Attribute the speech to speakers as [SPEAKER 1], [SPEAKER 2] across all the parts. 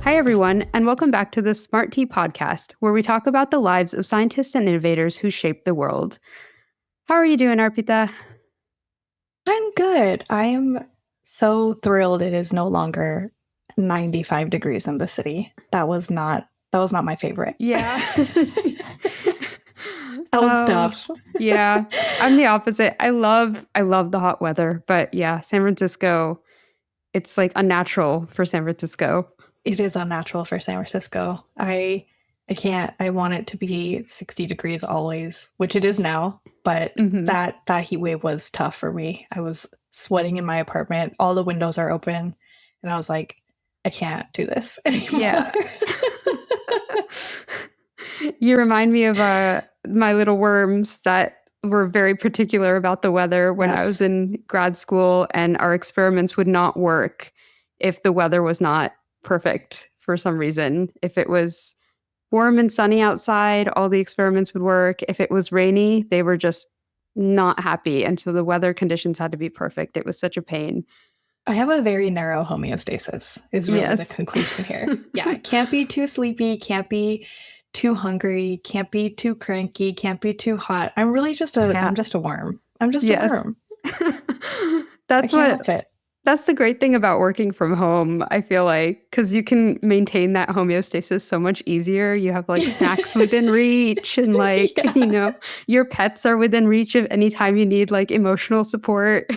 [SPEAKER 1] Hi, everyone, and welcome back to the Smart Tea podcast, where we talk about the lives of scientists and innovators who shape the world. How are you doing, Arpita?
[SPEAKER 2] I'm good. I am so thrilled it is no longer 95 degrees in the city. That was not my favorite.
[SPEAKER 1] Yeah.
[SPEAKER 2] That was tough.
[SPEAKER 1] Yeah, I'm the opposite. I love the hot weather, but yeah, San Francisco, it's like unnatural for San Francisco.
[SPEAKER 2] It is unnatural for San Francisco. I can't. I want it to be 60 degrees always, which it is now, but that heat wave was tough for me. I was sweating in my apartment. All the windows are open, and I was like, I can't do this anymore.
[SPEAKER 1] Yeah. You remind me of my little worms that were very particular about the weather when I was in grad school, and our experiments would not work if the weather was not perfect for some reason. If it was warm and sunny outside, all the experiments would work. If it was rainy, they were just not happy. And so the weather conditions had to be perfect. It was such a pain.
[SPEAKER 2] I have a very narrow homeostasis is really the conclusion here. Yeah, can't be too sleepy, can't be too hungry, can't be too cranky, can't be too hot. I'm really just I'm just a worm. I'm just a worm.
[SPEAKER 1] That's the great thing about working from home, I feel like, because you can maintain that homeostasis so much easier. You have like snacks within reach, and like, your pets are within reach of any time you need like emotional support,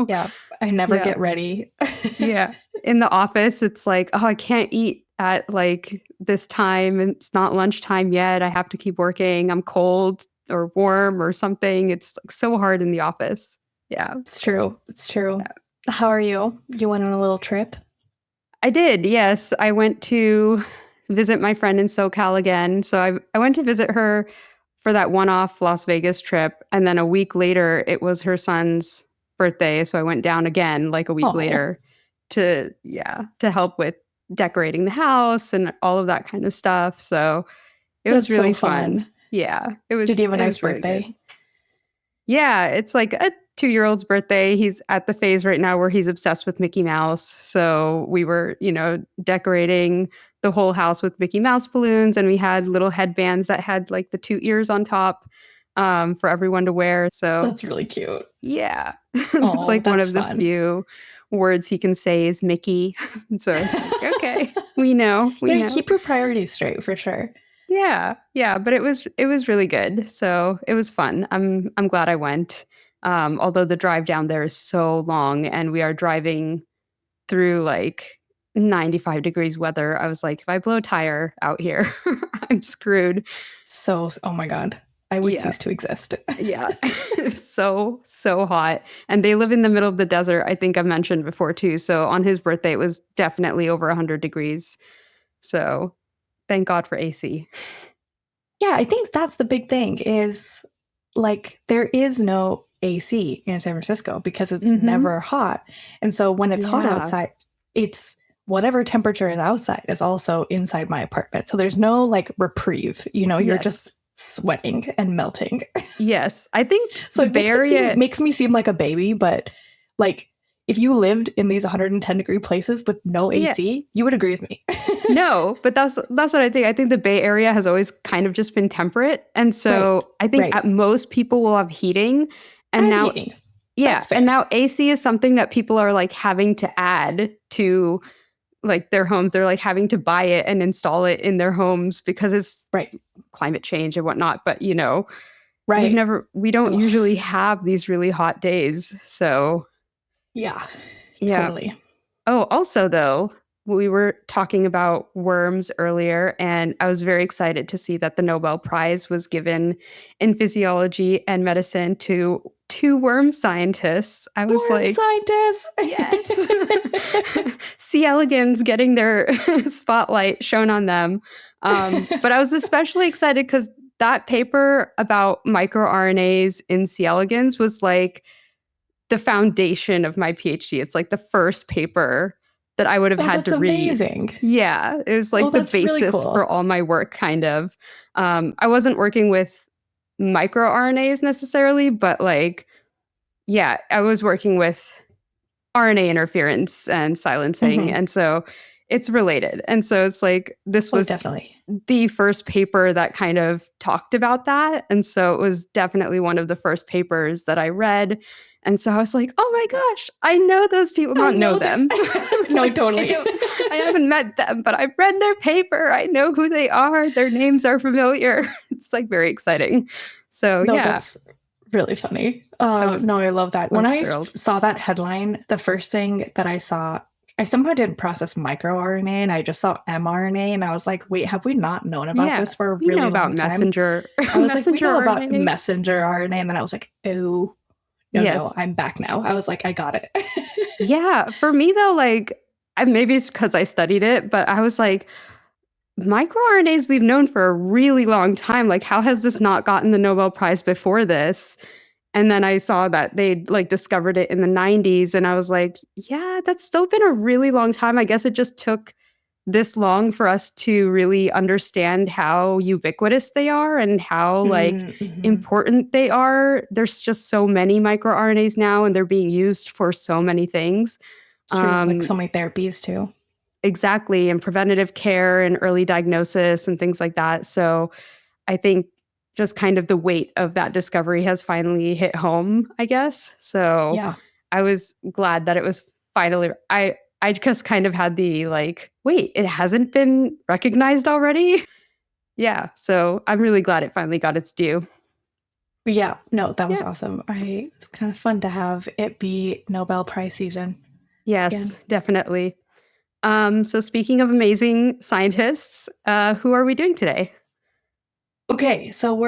[SPEAKER 2] Yeah, I never get ready.
[SPEAKER 1] Yeah. In the office, it's like, oh, I can't eat at like this time, and it's not lunchtime yet. I have to keep working. I'm cold or warm or something. It's like so hard in the office. Yeah.
[SPEAKER 2] It's true. Yeah. How are you? You went on a little trip?
[SPEAKER 1] I did, yes. I went to visit my friend in SoCal again. So I went to visit her for that one-off Las Vegas trip. And then a week later, it was her son's birthday. So I went down again like a week later to help with decorating the house and all of that kind of stuff. So it was really fun. Yeah. It was.
[SPEAKER 2] Did you have a nice
[SPEAKER 1] birthday? Really, yeah, it's like a 2-year-old's birthday. He's at the phase right now where he's obsessed with Mickey Mouse. So we were, decorating the whole house with Mickey Mouse balloons, and we had little headbands that had like the 2 ears on top for everyone to wear. So
[SPEAKER 2] that's really cute.
[SPEAKER 1] Yeah. It's like one of the few words he can say is Mickey. So okay, we know.
[SPEAKER 2] Keep your priorities straight for sure.
[SPEAKER 1] Yeah, but it was really good. So it was fun. I'm glad I went. Although the drive down there is so long, and we are driving through like 95 degrees weather. I was like, if I blow a tire out here, I'm screwed.
[SPEAKER 2] So, oh my God, I would cease to exist.
[SPEAKER 1] Yeah, so hot. And they live in the middle of the desert. I think I've mentioned before too. So on his birthday, it was definitely over 100 degrees. So thank God for AC.
[SPEAKER 2] Yeah, I think that's the big thing is like there is no AC in San Francisco because it's never hot. And so when it's hot outside, it's whatever temperature is outside is also inside my apartment. So there's no like reprieve, you're just sweating and melting.
[SPEAKER 1] Yes. I think
[SPEAKER 2] so the Bay Area makes me seem like a baby, but like if you lived in these 110 degree places with no AC, you would agree with me.
[SPEAKER 1] No, but that's what I think. I think the Bay Area has always kind of just been temperate. And so I think at most people will have heating. And now, and now AC is something that people are like having to add to like their homes. They're like having to buy it and install it in their homes because it's climate change and whatnot. But we don't usually have these really hot days. So
[SPEAKER 2] yeah, totally.
[SPEAKER 1] Oh, also though, we were talking about worms earlier, and I was very excited to see that the Nobel Prize was given in physiology and medicine to 2 worm scientists. I was
[SPEAKER 2] scientists!
[SPEAKER 1] Yes! C. elegans getting their spotlight shown on them. But I was especially excited because that paper about microRNAs in C. elegans was like the foundation of my PhD. It's like the first paper that I would have had to read.
[SPEAKER 2] Amazing.
[SPEAKER 1] Yeah, it was like the basis really cool. for all my work, kind of. I wasn't working with microRNAs necessarily, but like, I was working with RNA interference and silencing. And so it's related. And so it's like, this was
[SPEAKER 2] definitely
[SPEAKER 1] the first paper that kind of talked about that. And so it was definitely one of the first papers that I read. And so I was like, oh my gosh, I know those people. Not know them.
[SPEAKER 2] No, totally.
[SPEAKER 1] I haven't met them, but I've read their paper. I know who they are. Their names are familiar. It's like very exciting. So
[SPEAKER 2] no,
[SPEAKER 1] yeah.
[SPEAKER 2] That's really funny. I love that. When I saw that headline, the first thing that I saw, I somehow didn't process microRNA, and I just saw mRNA, and I was like, wait, have we not known about this for a really long time?
[SPEAKER 1] Messenger.
[SPEAKER 2] I was like, we know about messenger RNA, and then I was like, oh, no, I'm back now. I was like, I got it.
[SPEAKER 1] Yeah. For me, though, like, maybe it's because I studied it, but I was like, microRNAs we've known for a really long time. Like, how has this not gotten the Nobel Prize before this? And then I saw that they'd like discovered it in the 90s. And I was like, yeah, that's still been a really long time. I guess it just took this long for us to really understand how ubiquitous they are and how like important they are. There's just so many microRNAs now, and they're being used for so many things.
[SPEAKER 2] It's true, like so many therapies too.
[SPEAKER 1] Exactly. And preventative care and early diagnosis and things like that. So I think just kind of the weight of that discovery has finally hit home, I guess. So
[SPEAKER 2] yeah.
[SPEAKER 1] I was glad that it was finally, I just kind of had the like, wait, it hasn't been recognized already? Yeah. So I'm really glad it finally got its due.
[SPEAKER 2] Yeah. No, that was awesome. It's kind of fun to have it be Nobel Prize season.
[SPEAKER 1] Yes, definitely. So speaking of amazing scientists, who are we doing today?
[SPEAKER 2] Okay, so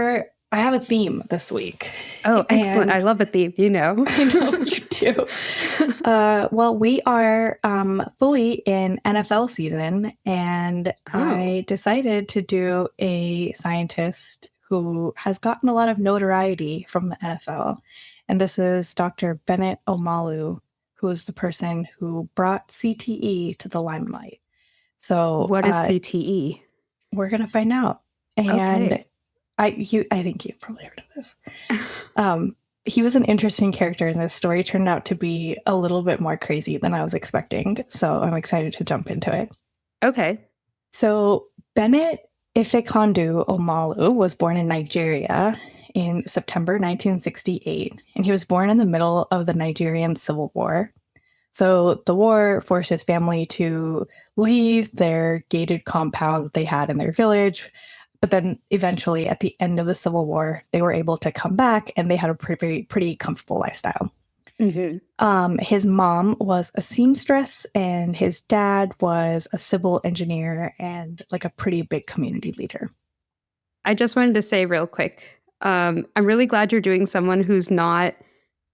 [SPEAKER 2] I have a theme this week.
[SPEAKER 1] Oh, excellent. I love a theme,
[SPEAKER 2] I know you do. Well, we are fully in NFL season, and I decided to do a scientist who has gotten a lot of notoriety from the NFL. And this is Dr. Bennet Omalu, who is the person who brought CTE to the limelight. So
[SPEAKER 1] what is CTE?
[SPEAKER 2] We're going to find out. And I think you've probably heard of this. He was an interesting character, and this story turned out to be a little bit more crazy than I was expecting. So I'm excited to jump into it.
[SPEAKER 1] Okay.
[SPEAKER 2] So Bennet Ifekandu Omalu was born in Nigeria in September 1968, and he was born in the middle of the Nigerian Civil War. So the war forced his family to leave their gated compound that they had in their village. But then eventually at the end of the Civil War, they were able to come back, and they had a pretty comfortable lifestyle. Mm-hmm. His mom was a seamstress, and his dad was a civil engineer and like a pretty big community leader.
[SPEAKER 1] I just wanted to say real quick, I'm really glad you're doing someone who's not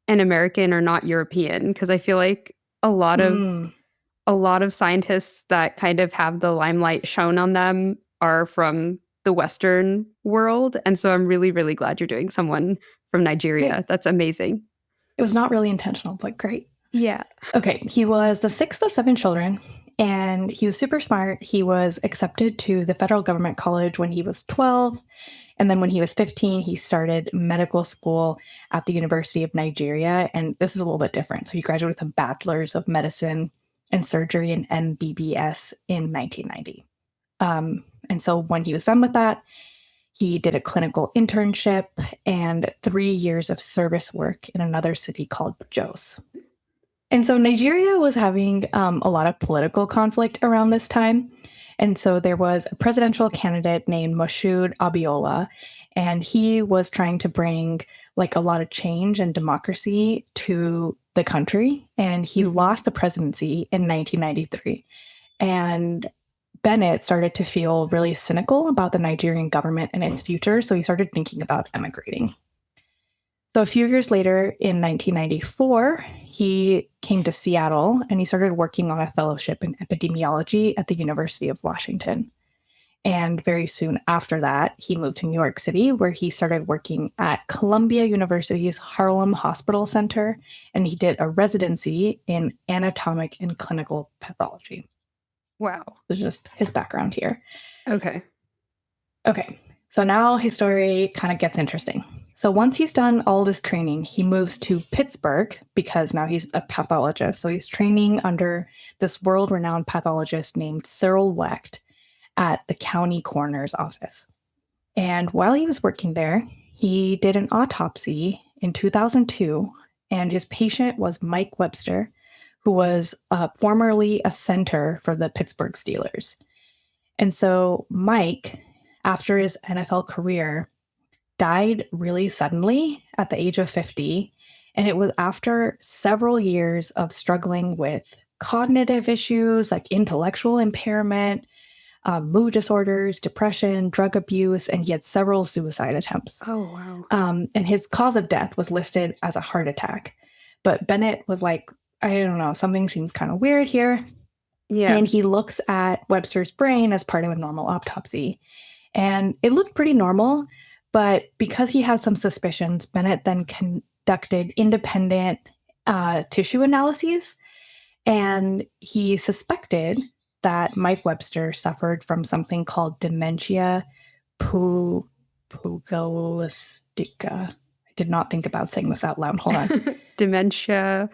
[SPEAKER 1] an American or not European, because I feel like a lot of scientists that kind of have the limelight shown on them are from the Western world. And so I'm really, really glad you're doing someone from Nigeria. That's amazing.
[SPEAKER 2] It was not really intentional, but great.
[SPEAKER 1] Yeah.
[SPEAKER 2] Okay. He was the sixth of 7 children, and he was super smart. He was accepted to the federal government college when he was 12. And then when he was 15, he started medical school at the University of Nigeria. And this is a little bit different. So he graduated with a bachelor's of medicine and surgery and MBBS in 1990. And so when he was done with that, he did a clinical internship and 3 years of service work in another city called Jos. And so Nigeria was having a lot of political conflict around this time. And so there was a presidential candidate named Moshood Abiola, and he was trying to bring like a lot of change and democracy to the country. And he lost the presidency in 1993. And Bennet started to feel really cynical about the Nigerian government and its future, so he started thinking about emigrating. So a few years later, in 1994, he came to Seattle, and he started working on a fellowship in epidemiology at the University of Washington. And very soon after that, he moved to New York City, where he started working at Columbia University's Harlem Hospital Center, and he did a residency in anatomic and clinical pathology.
[SPEAKER 1] Wow.
[SPEAKER 2] This is just his background here.
[SPEAKER 1] Okay.
[SPEAKER 2] So now his story kind of gets interesting. So once he's done all this training, he moves to Pittsburgh because now he's a pathologist. So he's training under this world-renowned pathologist named Cyril Wecht at the county coroner's office. And while he was working there, he did an autopsy in 2002, and his patient was Mike Webster, who was formerly a center for the Pittsburgh Steelers. And so Mike, after his NFL career, died really suddenly at the age of 50. And it was after several years of struggling with cognitive issues like intellectual impairment, mood disorders, depression, drug abuse, and he had several suicide attempts.
[SPEAKER 1] Oh, wow.
[SPEAKER 2] And his cause of death was listed as a heart attack. But Bennet was like, I don't know, something seems kind of weird here.
[SPEAKER 1] Yeah.
[SPEAKER 2] And he looks at Webster's brain as part of a normal autopsy. And it looked pretty normal, but because he had some suspicions, Bennet then conducted independent tissue analyses. And he suspected that Mike Webster suffered from something called dementia pugilistica. I did not think about saying this out loud. Hold on.
[SPEAKER 1] Dementia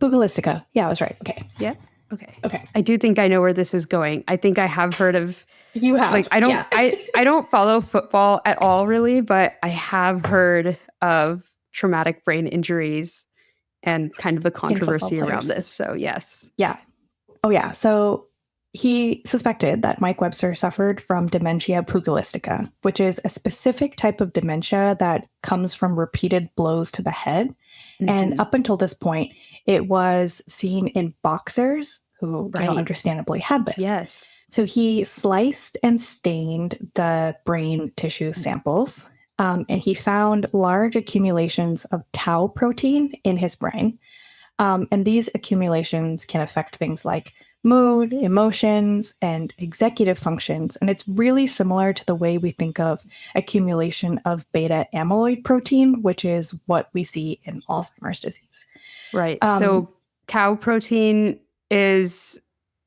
[SPEAKER 2] pugilistica. Yeah, I was right. Okay.
[SPEAKER 1] Yeah. Okay.
[SPEAKER 2] Okay.
[SPEAKER 1] I do think I know where this is going. I think I have heard of.
[SPEAKER 2] You have.
[SPEAKER 1] Like I don't. Yeah. I don't follow football at all, really, but I have heard of traumatic brain injuries and kind of the controversy around this. So yes.
[SPEAKER 2] Yeah. Oh yeah. So he suspected that Mike Webster suffered from dementia pugilistica, which is a specific type of dementia that comes from repeated blows to the head. Mm-hmm. And up until this point, it was seen in boxers who understandably had this.
[SPEAKER 1] Yes.
[SPEAKER 2] So he sliced and stained the brain tissue samples, and he found large accumulations of tau protein in his brain. And these accumulations can affect things like mood, emotions, and executive functions. And it's really similar to the way we think of accumulation of beta amyloid protein, which is what we see in Alzheimer's disease.
[SPEAKER 1] Right. So tau protein is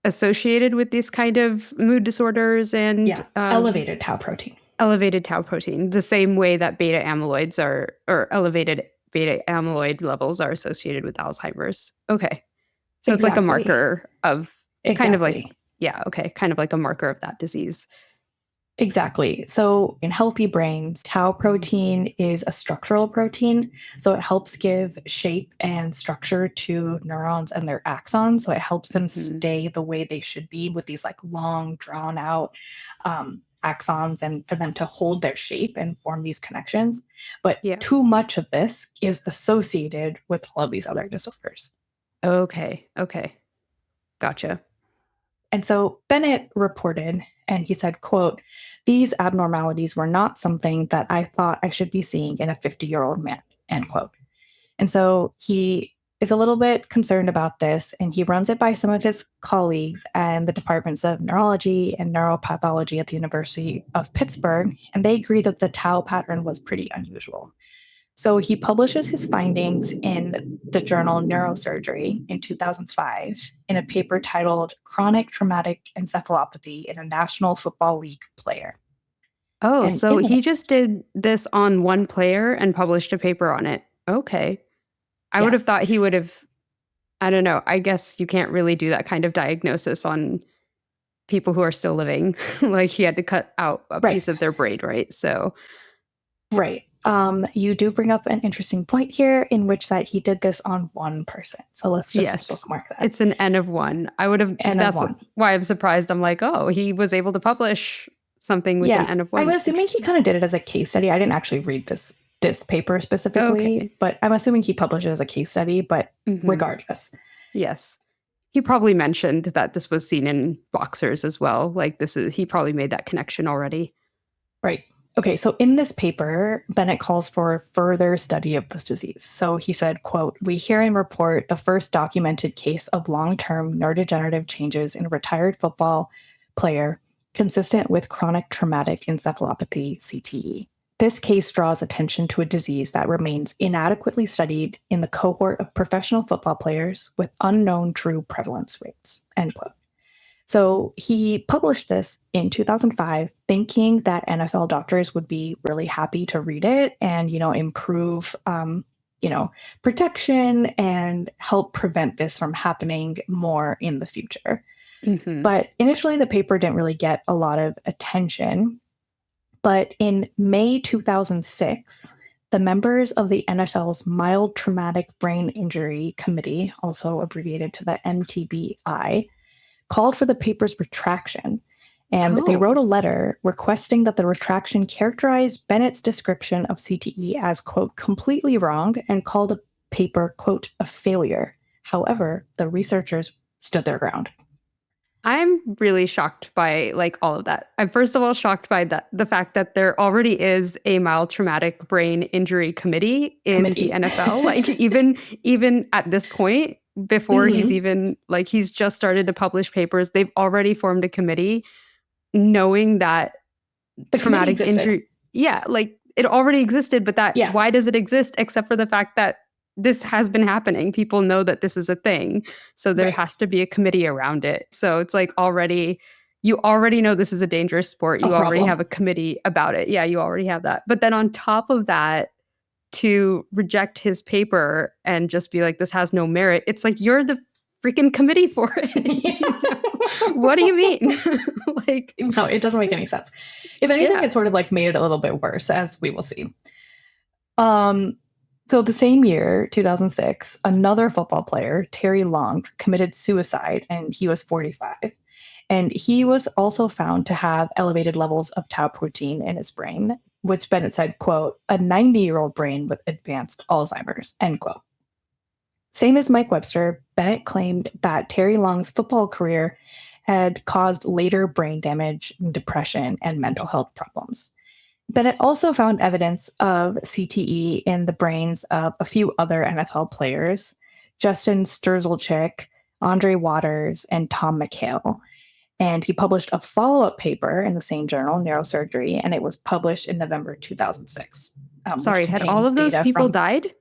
[SPEAKER 1] associated with these kind of mood disorders and
[SPEAKER 2] elevated tau protein.
[SPEAKER 1] Elevated tau protein, the same way that beta amyloids are, or elevated beta amyloid levels are associated with Alzheimer's. Okay. So it's like a marker of kind of like, kind of like a marker of that disease.
[SPEAKER 2] Exactly. So in healthy brains, tau protein is a structural protein. So it helps give shape and structure to neurons and their axons. So it helps them stay the way they should be with these like long, drawn out axons, and for them to hold their shape and form these connections. But too much of this is associated with all of these other disorders.
[SPEAKER 1] Okay. Gotcha.
[SPEAKER 2] And so Bennet reported, and he said, quote, "These abnormalities were not something that I thought I should be seeing in a 50-year-old man," end quote. And so he is a little bit concerned about this, and he runs it by some of his colleagues and the departments of neurology and neuropathology at the University of Pittsburgh, and they agree that the tau pattern was pretty unusual. So he publishes his findings in the journal Neurosurgery in 2005 in a paper titled "Chronic Traumatic Encephalopathy in a National Football League Player."
[SPEAKER 1] Oh, and so he just did this on one player and published a paper on it. Okay. I would have thought he would have, I don't know, I guess you can't really do that kind of diagnosis on people who are still living. Like he had to cut out a piece of their brain, right? So.
[SPEAKER 2] Right. You do bring up an interesting point here in which that he did this on one person. So let's just bookmark that.
[SPEAKER 1] It's an N of one. I would have, that's why I'm surprised. I'm like, oh, he was able to publish something with an N of one.
[SPEAKER 2] I'm assuming he kind of did it as a case study. I didn't actually read this paper specifically, but I'm assuming he published it as a case study, but regardless.
[SPEAKER 1] Yes. He probably mentioned that this was seen in boxers as well. Like he probably made that connection already.
[SPEAKER 2] Right. Okay, so in this paper, Bennet calls for further study of this disease. So he said, quote, "We herein report the first documented case of long-term neurodegenerative changes in a retired football player consistent with chronic traumatic encephalopathy, CTE. This case draws attention to a disease that remains inadequately studied in the cohort of professional football players with unknown true prevalence rates," end quote. So he published this in 2005, thinking that NFL doctors would be really happy to read it and, improve, protection and help prevent this from happening more in the future. Mm-hmm. But initially, the paper didn't really get a lot of attention. But in May 2006, the members of the NFL's Mild Traumatic Brain Injury Committee, also abbreviated to the MTBI, called for the paper's retraction. And they wrote a letter requesting that the retraction characterize Bennett's description of CTE as, quote, completely wrong and called the paper, quote, a failure. However, the researchers stood their ground.
[SPEAKER 1] I'm really shocked by all of that. I'm first of all shocked by the fact that there already is a mild traumatic brain injury committee in the NFL. even at this point, before he's even he's just started to publish papers, they've already formed a committee knowing that
[SPEAKER 2] the traumatic injury.
[SPEAKER 1] Yeah, it already existed, but why does it exist except for the fact that this has been happening? People know that this is a thing. So there has to be a committee around it. So it's you already know this is a dangerous sport. You already have a committee about it. Yeah, you already have that. But then on top of that, to reject his paper and just be this has no merit, it's you're the freaking committee for it. What do you mean?
[SPEAKER 2] No, it doesn't make any sense. If anything, it sort of made it a little bit worse, as we will see. So the same year, 2006, another football player, Terry Long, committed suicide, and he was 45. And he was also found to have elevated levels of tau protein in his brain, which Bennet said, quote, a 90-year-old brain with advanced Alzheimer's, end quote. Same as Mike Webster, Bennet claimed that Terry Long's football career had caused later brain damage, depression, and mental health problems. Bennet also found evidence of CTE in the brains of a few other NFL players, Justin Sturzelchick, Andre Waters, and Tom McHale. And he published a follow-up paper in the same journal, Neurosurgery, and it was published in November 2006.
[SPEAKER 1] Sorry, had all of those people died?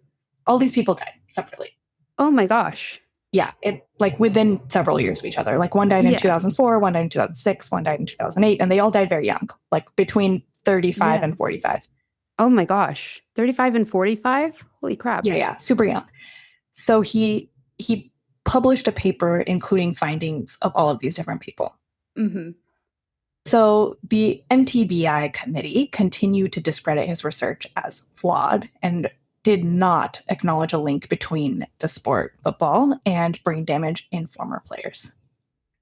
[SPEAKER 2] All these people died separately.
[SPEAKER 1] Oh my gosh.
[SPEAKER 2] Yeah, it within several years of each other. One died in 2004, one died in 2006, one died in 2008, and they all died very young, between 35 and 45.
[SPEAKER 1] Oh my gosh. 35 and 45? Holy crap.
[SPEAKER 2] Yeah, super young. So he published a paper including findings of all of these different people. Mm-hmm. So the MTBI committee continued to discredit his research as flawed and did not acknowledge a link between the sport football and brain damage in former players.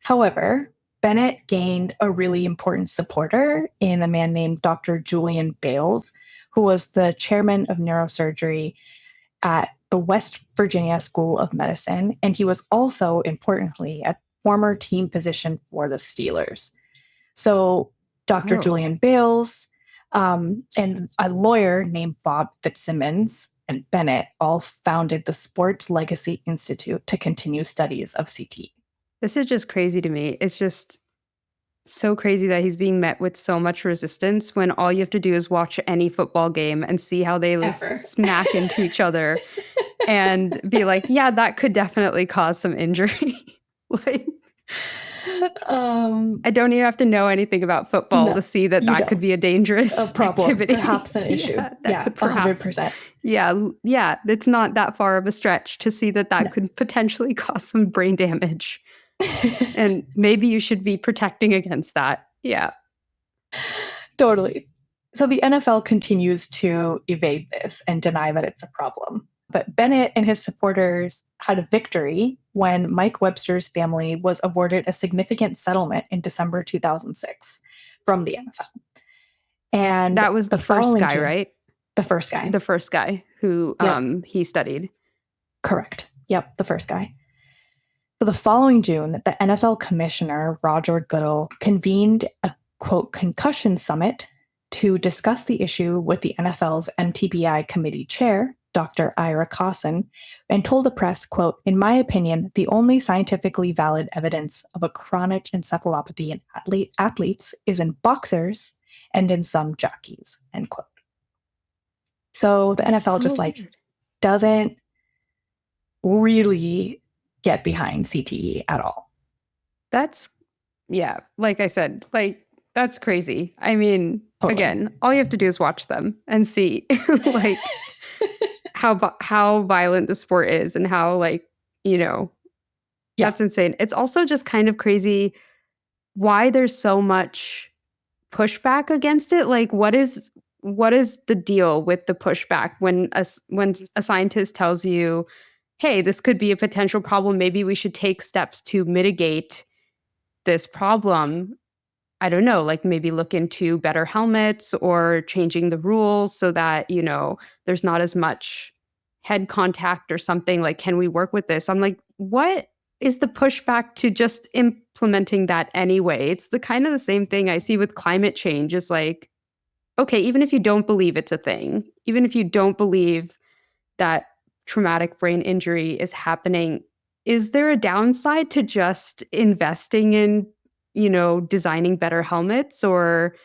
[SPEAKER 2] However, Bennet gained a really important supporter in a man named Dr. Julian Bales, who was the chairman of neurosurgery at the West Virginia School of Medicine, and he was also, importantly, a former team physician for the Steelers. So Dr. Julian Bales and a lawyer named Bob Fitzsimmons and Bennet all founded the Sports Legacy Institute to continue studies of CTE.
[SPEAKER 1] This is just crazy to me. It's just so crazy that he's being met with so much resistance when all you have to do is watch any football game and see how they smack into each other and be yeah, that could definitely cause some injury. I don't even have to know anything about football to see that could be a dangerous
[SPEAKER 2] problem,
[SPEAKER 1] activity.
[SPEAKER 2] Perhaps an issue. That could perhaps 100%.
[SPEAKER 1] Yeah, it's not that far of a stretch to see that could potentially cause some brain damage. And maybe you should be protecting against that. Yeah.
[SPEAKER 2] Totally. So the NFL continues to evade this and deny that it's a problem. But Bennet and his supporters had a victory when Mike Webster's family was awarded a significant settlement in December 2006 from the NFL. And
[SPEAKER 1] that was the first guy, right?
[SPEAKER 2] The first guy.
[SPEAKER 1] The first guy who he studied.
[SPEAKER 2] Correct. Yep, the first guy. So the following June, the NFL commissioner, Roger Goodell, convened a, quote, concussion summit to discuss the issue with the NFL's MTBI committee chair, Dr. Ira Cosson, and told the press, quote, in my opinion, the only scientifically valid evidence of a chronic encephalopathy in athletes is in boxers and in some jockeys, end quote. So the NFL just doesn't really get behind CTE at all.
[SPEAKER 1] That's Yeah. Like I said, like, that's crazy. I mean, again, all you have to do is watch them and see like how violent the sport is and how like, that's insane. It's also just kind of crazy why there's so much pushback against it. Like what is the deal with the pushback when a scientist tells you, "Hey, this could be a potential problem. Maybe we should take steps to mitigate this problem." I don't know, like maybe look into better helmets or changing the rules so that, there's not as much head contact or something. Like, can we work with this? I'm like, what is the pushback to just implementing that anyway? It's the kind of the same thing I see with climate change is like, okay, even if you don't believe it's a thing, even if you don't believe that traumatic brain injury is happening, is there a downside to just investing in designing better helmets or,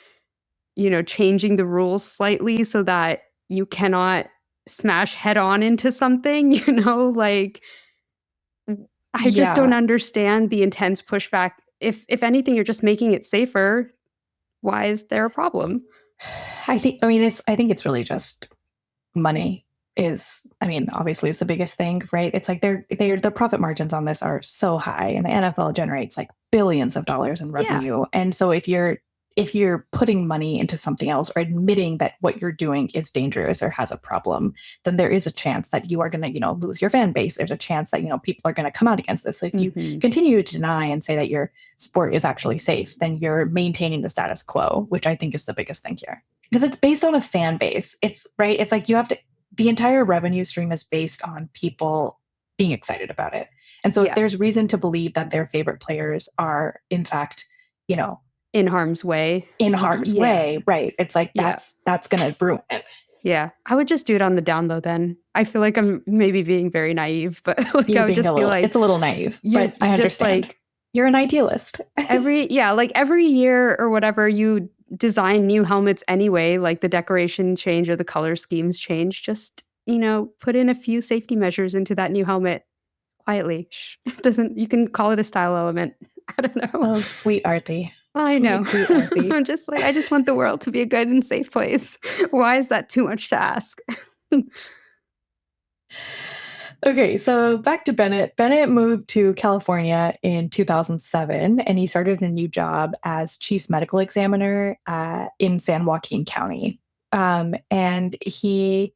[SPEAKER 1] changing the rules slightly so that you cannot smash head on into something, like I just don't understand the intense pushback. If anything, you're just making it safer. Why is there a problem?
[SPEAKER 2] I think it's really just money obviously it's the biggest thing, right? It's like the profit margins on this are so high and the NFL generates like billions of dollars in revenue. Yeah. And so if you're putting money into something else or admitting that what you're doing is dangerous or has a problem, then there is a chance that you are going to, lose your fan base. There's a chance that, people are going to come out against this. So if you continue to deny and say that your sport is actually safe, then you're maintaining the status quo, which I think is the biggest thing here. Because it's based on a fan base. It's right. It's like the entire revenue stream is based on people being excited about it. And so if there's reason to believe that their favorite players are, in fact,
[SPEAKER 1] in harm's way.
[SPEAKER 2] Right. It's like, that's going to ruin it.
[SPEAKER 1] Yeah. I would just do it on the down low then. I feel like I'm maybe being very naive, but like I would just be like...
[SPEAKER 2] It's a little naive, but I understand. Like, you're an idealist.
[SPEAKER 1] every year or whatever, you design new helmets anyway, like the decorations change or the color schemes change. Just, put in a few safety measures into that new helmet quietly. You can call it a style element. I don't know.
[SPEAKER 2] Oh, sweet Artie.
[SPEAKER 1] I know. I'm just like, I just want the world to be a good and safe place. Why is that too much to ask?
[SPEAKER 2] Okay, so back to Bennet. Bennet moved to California in 2007, and he started a new job as chief medical examiner in San Joaquin County. And he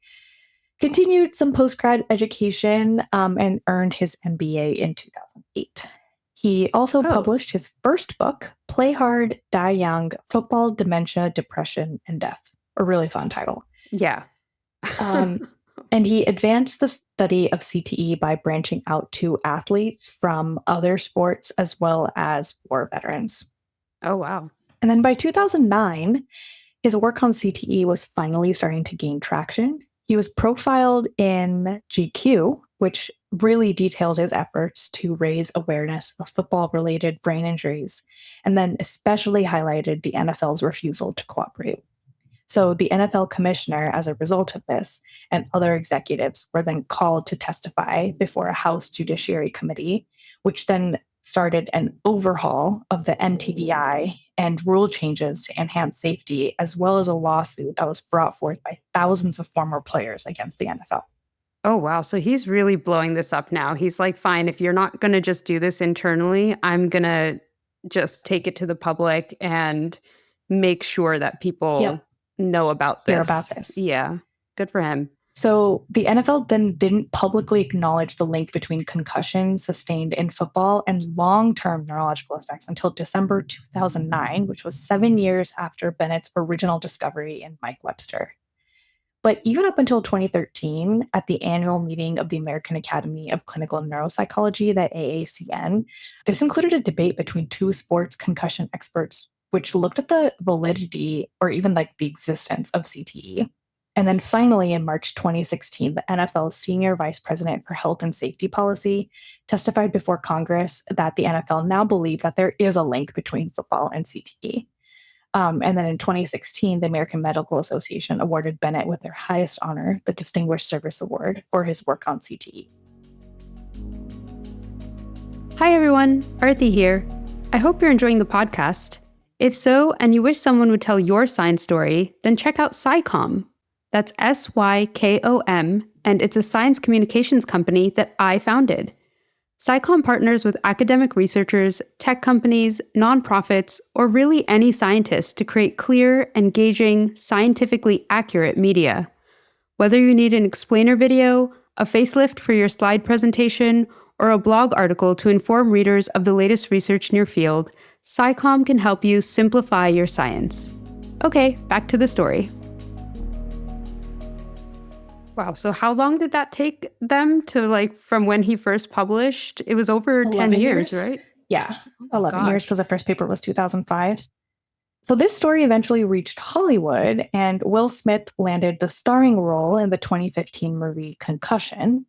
[SPEAKER 2] continued some post-grad education and earned his MBA in 2008. He also published his first book, Play Hard, Die Young, Football, Dementia, Depression, and Death. A really fun title.
[SPEAKER 1] Yeah.
[SPEAKER 2] And he advanced the study of CTE by branching out to athletes from other sports as well as war veterans.
[SPEAKER 1] Oh, wow.
[SPEAKER 2] And then by 2009, his work on CTE was finally starting to gain traction. He was profiled in GQ, which really detailed his efforts to raise awareness of football-related brain injuries, and then especially highlighted the NFL's refusal to cooperate. So the NFL commissioner, as a result of this, and other executives were then called to testify before a House Judiciary Committee, which then started an overhaul of the NTDI and rule changes to enhance safety, as well as a lawsuit that was brought forth by thousands of former players against the NFL.
[SPEAKER 1] Oh, wow. So he's really blowing this up now. He's like, fine, if you're not going to just do this internally, I'm going to just take it to the public and make sure that people know about this.
[SPEAKER 2] Hear about this.
[SPEAKER 1] Yeah. Good for him.
[SPEAKER 2] So the NFL then didn't publicly acknowledge the link between concussions sustained in football and long-term neurological effects until December 2009, which was 7 years after Bennett's original discovery in Mike Webster. But even up until 2013, at the annual meeting of the American Academy of Clinical Neuropsychology, the AACN, this included a debate between two sports concussion experts, which looked at the validity or even like the existence of CTE. And then finally, in March 2016, the NFL's senior vice president for health and safety policy testified before Congress that the NFL now believe that there is a link between football and CTE. And then in 2016, the American Medical Association awarded Bennet with their highest honor, the Distinguished Service Award, for his work on CTE.
[SPEAKER 1] Hi, everyone. Arti here. I hope you're enjoying the podcast. If so, and you wish someone would tell your science story, then check out SciComm. That's SYKOM, and it's a science communications company that I founded. SciComm partners with academic researchers, tech companies, nonprofits, or really any scientists to create clear, engaging, scientifically accurate media. Whether you need an explainer video, a facelift for your slide presentation, or a blog article to inform readers of the latest research in your field, SciComm can help you simplify your science. Okay, back to the story. Wow, so how long did that take them to, from when he first published? It was over 10 years, right?
[SPEAKER 2] Yeah, 11 years, because the first paper was 2005. So this story eventually reached Hollywood, and Will Smith landed the starring role in the 2015 movie Concussion.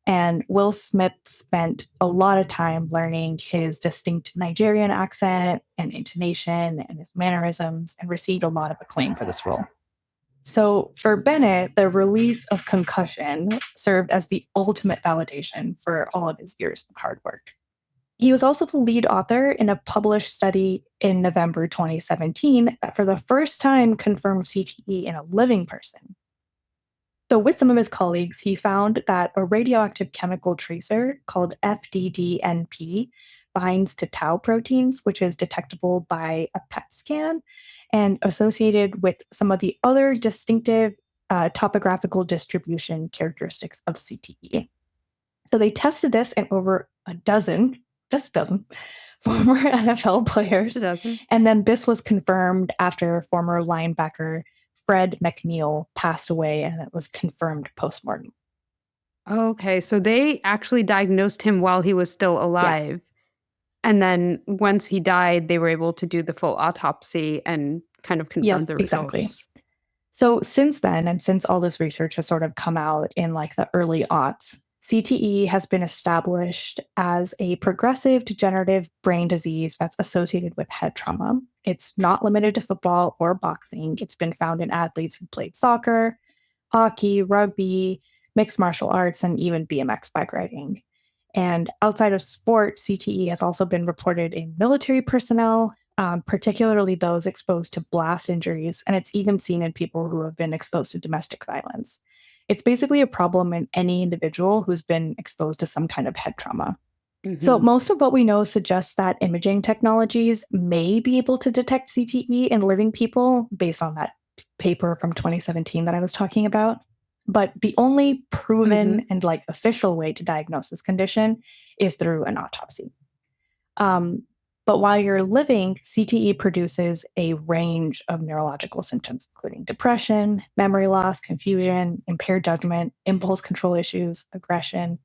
[SPEAKER 2] And Will Smith spent a lot of time learning his distinct Nigerian accent and intonation and his mannerisms, and received a lot of acclaim for this role. So for Bennet, the release of Concussion served as the ultimate validation for all of his years of hard work. He was also the lead author in a published study in November 2017 that for the first time confirmed CTE in a living person. So with some of his colleagues, he found that a radioactive chemical tracer called FDDNP binds to tau proteins, which is detectable by a PET scan and associated with some of the other distinctive topographical distribution characteristics of CTE. So they tested this in over just a dozen former NFL players.
[SPEAKER 1] Just a dozen.
[SPEAKER 2] And then this was confirmed after former linebacker Fred McNeil passed away, and it was confirmed postmortem.
[SPEAKER 1] Okay, so they actually diagnosed him while he was still alive. Yeah. And then once he died, they were able to do the full autopsy and kind of confirm the results.
[SPEAKER 2] Exactly. So since then, and since all this research has sort of come out in the early aughts, CTE has been established as a progressive degenerative brain disease that's associated with head trauma. It's not limited to football or boxing. It's been found in athletes who played soccer, hockey, rugby, mixed martial arts, and even BMX bike riding. And outside of sport, CTE has also been reported in military personnel, particularly those exposed to blast injuries, and it's even seen in people who have been exposed to domestic violence. It's basically a problem in any individual who's been exposed to some kind of head trauma. Mm-hmm. So most of what we know suggests that imaging technologies may be able to detect CTE in living people based on that paper from 2017 that I was talking about. But the only proven and official way to diagnose this condition is through an autopsy. But while you're living, CTE produces a range of neurological symptoms, including depression, memory loss, confusion, impaired judgment, impulse control issues, aggression,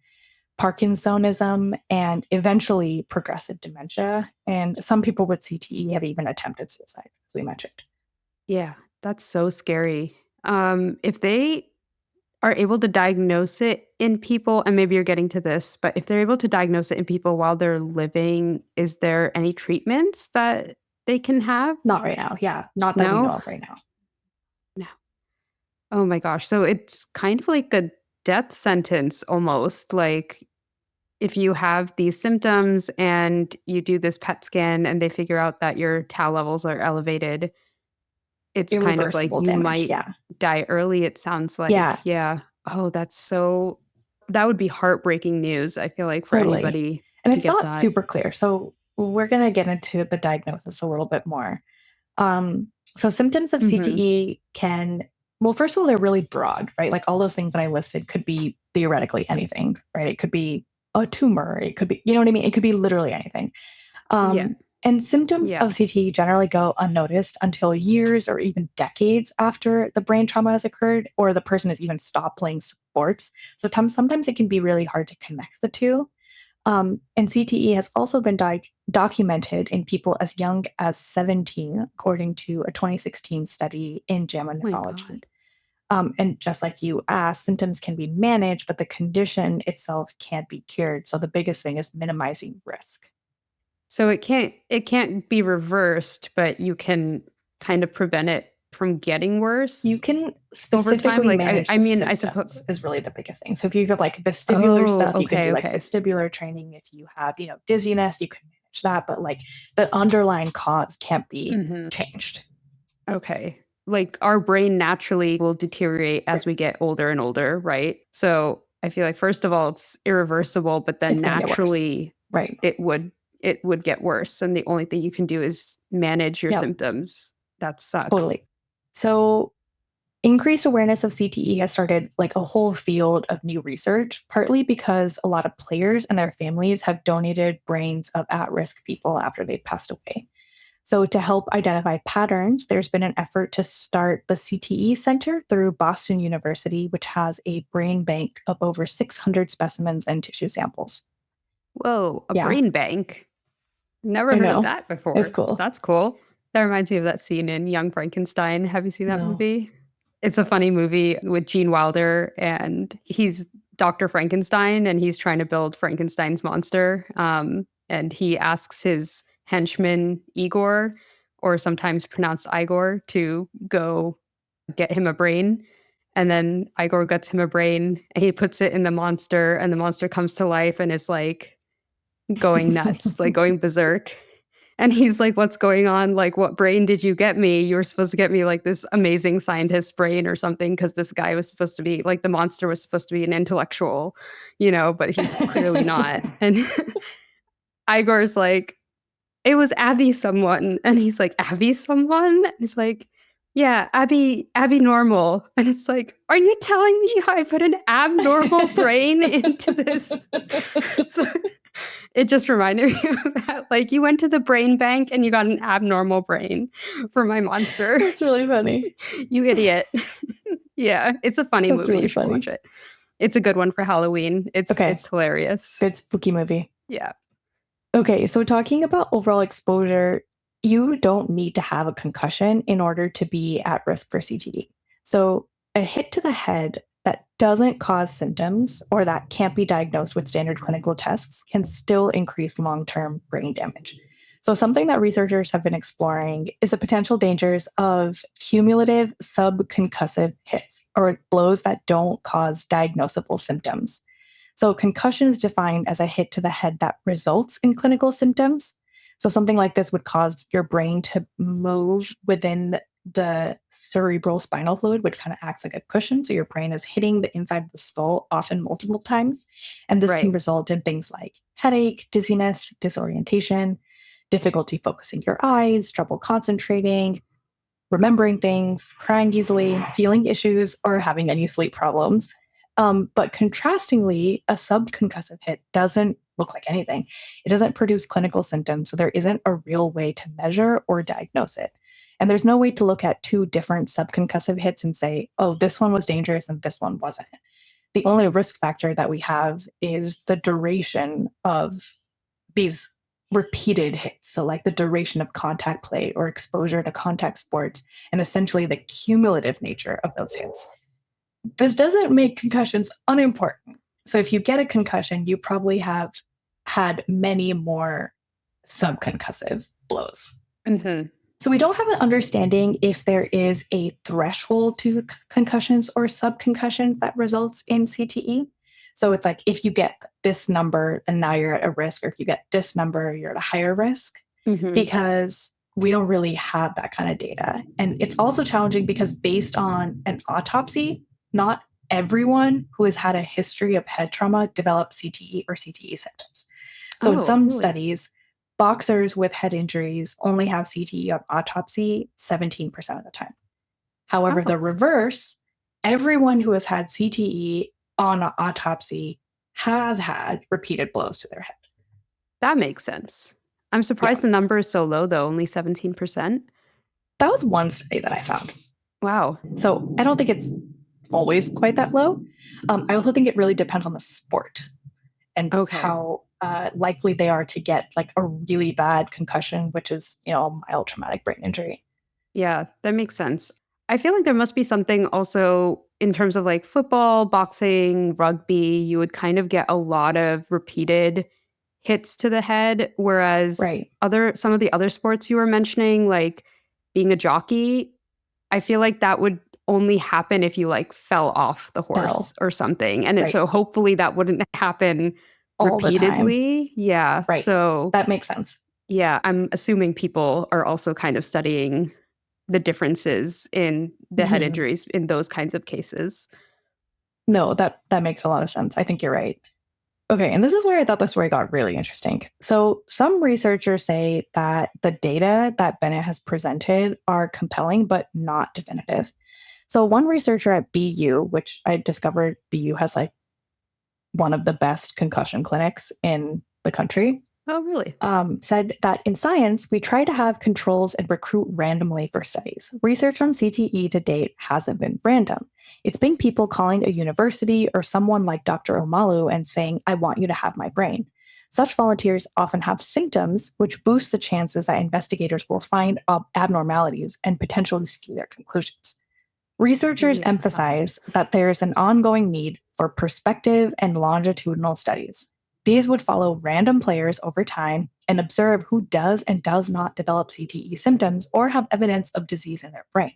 [SPEAKER 2] Parkinsonism, and eventually progressive dementia. And some people with CTE have even attempted suicide, as we mentioned.
[SPEAKER 1] Yeah, that's so scary. If they are able to diagnose it in people, and maybe you're getting to this, but if they're able to diagnose it in people while they're living, is there any treatments that they can have?
[SPEAKER 2] Not right now. Yeah, not that we know of right now.
[SPEAKER 1] No. Oh my gosh. So it's kind of like a death sentence almost. Like if you have these symptoms and you do this PET scan and they figure out that your tau levels are elevated, it's kind of like you might die early, it sounds like. Yeah. Oh, that would be heartbreaking news, I feel like, for anybody.
[SPEAKER 2] And it's not super clear. So we're going to get into the diagnosis a little bit more. So symptoms of CTE first of all, they're really broad, right? All those things that I listed could be theoretically anything, right? It could be a tumor. It could be, you know what I mean? It could be literally anything. And symptoms of CTE generally go unnoticed until years or even decades after the brain trauma has occurred or the person has even stopped playing sports. So sometimes it can be really hard to connect the two. And CTE has also been documented in people as young as 17, according to a 2016 study in JAMA Neurology. And just like you asked, symptoms can be managed, but the condition itself can't be cured. So the biggest thing is minimizing risk.
[SPEAKER 1] So it can't be reversed, but you can kind of prevent it from getting worse.
[SPEAKER 2] You can specifically manage I suppose is really the biggest thing. So if you have vestibular stuff, you can do vestibular training. If you have, dizziness, you can manage manage that, but like the underlying cause can't be changed.
[SPEAKER 1] Okay. Like our brain naturally will deteriorate as we get older and older, right? So I feel like first of all, it's irreversible, but then naturally it would get worse. And the only thing you can do is manage your symptoms. That sucks.
[SPEAKER 2] Totally. So increased awareness of CTE has started like a whole field of new research, partly because a lot of players and their families have donated brains of at-risk people after they've passed away. So to help identify patterns, there's been an effort to start the CTE Center through Boston University, which has a brain bank of over 600 specimens and tissue samples.
[SPEAKER 1] Whoa, a brain bank? Never heard of that before.
[SPEAKER 2] It's cool.
[SPEAKER 1] That's cool. That reminds me of that scene in Young Frankenstein. Have you seen that movie? It's a funny movie with Gene Wilder, and he's Dr. Frankenstein, and he's trying to build Frankenstein's monster. And he asks his henchman Igor, or sometimes pronounced Igor, to go get him a brain. And then Igor gets him a brain and he puts it in the monster, and the monster comes to life and is like going nuts, like going berserk. And he's like, what's going on? Like, what brain did you get me? You were supposed to get me like this amazing scientist brain or something, because this guy was supposed to be like, the monster was supposed to be an intellectual, but he's clearly not. And Igor's like, it was Abby someone. And he's like, Abby someone? And he's like, yeah, Abby Normal. And it's like, are you telling me I put an abnormal brain into this? So it just reminded me of that. Like, you went to the brain bank and you got an abnormal brain for my monster.
[SPEAKER 2] That's really funny.
[SPEAKER 1] You idiot. Yeah, it's a funny movie.
[SPEAKER 2] Really
[SPEAKER 1] you should watch it. It's a good one for Halloween. It's hilarious.
[SPEAKER 2] Good spooky movie.
[SPEAKER 1] Yeah.
[SPEAKER 2] Okay, so talking about overall exposure, you don't need to have a concussion in order to be at risk for CTE. So a hit to the head that doesn't cause symptoms or that can't be diagnosed with standard clinical tests can still increase long-term brain damage. So something that researchers have been exploring is the potential dangers of cumulative subconcussive hits, or blows that don't cause diagnosable symptoms. So concussion is defined as a hit to the head that results in clinical symptoms. So something like this would cause your brain to move within the cerebral spinal fluid, which kind of acts like a cushion. So your brain is hitting the inside of the skull, often multiple times. And this can result in things like headache, dizziness, disorientation, difficulty focusing your eyes, trouble concentrating, remembering things, crying easily, feeling issues, or having any sleep problems. But contrastingly, a subconcussive hit doesn't look like anything. It doesn't produce clinical symptoms, so there isn't a real way to measure or diagnose it. And there's no way to look at two different subconcussive hits and say, oh, this one was dangerous and this one wasn't. The only risk factor that we have is the duration of these repeated hits. So like the duration of contact play or exposure to contact sports, and essentially the cumulative nature of those hits. This doesn't make concussions unimportant. So if you get a concussion, you probably have had many more subconcussive blows.
[SPEAKER 1] Mm-hmm.
[SPEAKER 2] So we don't have an understanding if there is a threshold to concussions or subconcussions that results in CTE. So it's like, if you get this number, then now you're at a risk, or if you get this number, you're at a higher risk, because we don't really have that kind of data. And it's also challenging because based on an autopsy, not everyone who has had a history of head trauma develops CTE or CTE symptoms. So in some studies, boxers with head injuries only have CTE on autopsy 17% of the time. However, the reverse, everyone who has had CTE on autopsy have had repeated blows to their head.
[SPEAKER 1] That makes sense. I'm surprised the number is so low, though, only 17%.
[SPEAKER 2] That was one study that I found.
[SPEAKER 1] Wow.
[SPEAKER 2] So I don't think it's always quite that low. I also think it really depends on the sport and how likely they are to get like a really bad concussion, which is, a mild traumatic brain injury.
[SPEAKER 1] Yeah, that makes sense. I feel like there must be something also in terms of like football, boxing, rugby. You would kind of get a lot of repeated hits to the head, whereas some of the other sports you were mentioning, like being a jockey, I feel like that would only happen if you like fell off the horse or something. And so hopefully that wouldn't happen all repeatedly. Yeah.
[SPEAKER 2] Right.
[SPEAKER 1] So
[SPEAKER 2] that makes sense.
[SPEAKER 1] Yeah, I'm assuming people are also kind of studying the differences in the head injuries in those kinds of cases.
[SPEAKER 2] No, that makes a lot of sense. I think you're right. Okay, and this is where I thought the story got really interesting. So some researchers say that the data that Bennet has presented are compelling but not definitive. So one researcher at BU, which I discovered BU has like one of the best concussion clinics in the country.
[SPEAKER 1] Oh, really?
[SPEAKER 2] Said that in science, we try to have controls and recruit randomly for studies. Research on CTE to date hasn't been random. It's been people calling a university or someone like Dr. Omalu and saying, I want you to have my brain. Such volunteers often have symptoms, which boost the chances that investigators will find abnormalities and potentially skew their conclusions. Researchers emphasize that there is an ongoing need for perspective and longitudinal studies. These would follow random players over time and observe who does and does not develop CTE symptoms or have evidence of disease in their brain.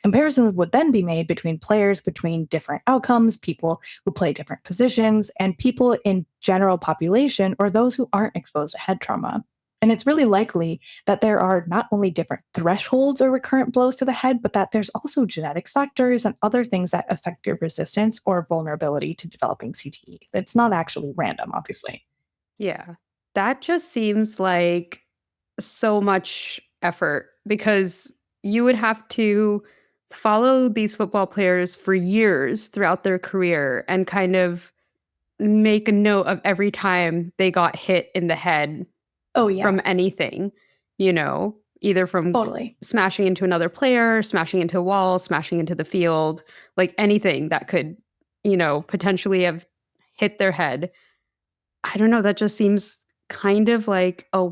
[SPEAKER 2] Comparisons would then be made between players between different outcomes, people who play different positions, and people in general population or those who aren't exposed to head trauma. And it's really likely that there are not only different thresholds or recurrent blows to the head, but that there's also genetic factors and other things that affect your resistance or vulnerability to developing CTE. It's not actually random, obviously.
[SPEAKER 1] Yeah. That just seems like so much effort because you would have to follow these football players for years throughout their career and kind of make a note of every time they got hit in the head.
[SPEAKER 2] Oh, yeah.
[SPEAKER 1] From anything, either from smashing into another player, smashing into a wall, smashing into the field, like anything that could, potentially have hit their head. I don't know. That just seems kind of like a